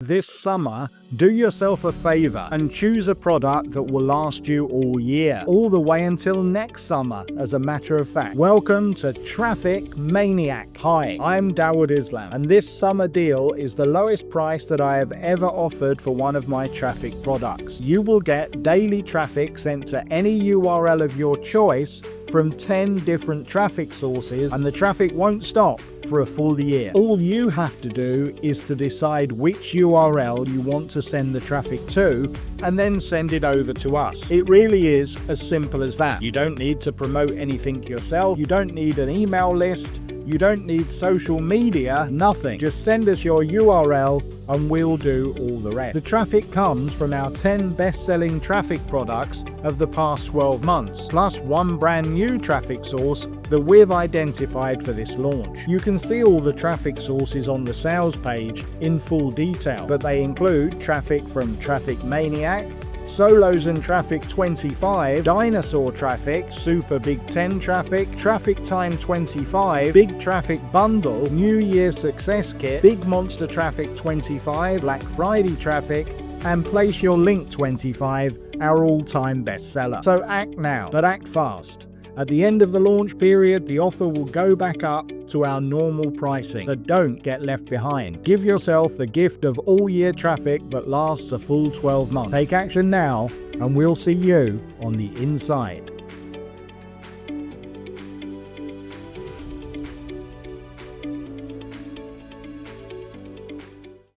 This summer, do yourself a favor and choose a product that will last you all year, all the way until next summer, as a matter of fact. Welcome to Traffic Maniac. Hi, I'm Dawud Islam, and this summer deal is the lowest price that I have ever offered for one of my traffic products. You will get daily traffic sent to any URL of your choice from 10 different traffic sources, and the traffic won't stop for a full year. All you have to do is to decide which URL you want to send the traffic to and then send it over to us. It really is as simple as that. You don't need to promote anything yourself. You don't need an email list. You don't need social media, nothing. Just send us your URL and we'll do all the rest. The traffic comes from our 10 best-selling traffic products of the past 12 months, plus one brand new traffic source that we've identified for this launch. You can see all the traffic sources on the sales page in full detail, but they include traffic from Traffic Maniac, Solos and Traffic 25, Dinosaur Traffic, Super Big 10 Traffic, Traffic Time 25, Big Traffic Bundle, New Year Success Kit, Big Monster Traffic 25, Black Friday Traffic, and Place Your Link 25, our all-time bestseller. So act now, but act fast. At the end of the launch period, the offer will go back up to our normal pricing, so don't get left behind. Give yourself the gift of all-year traffic that lasts a full 12 months. Take action now, and we'll see you on the inside.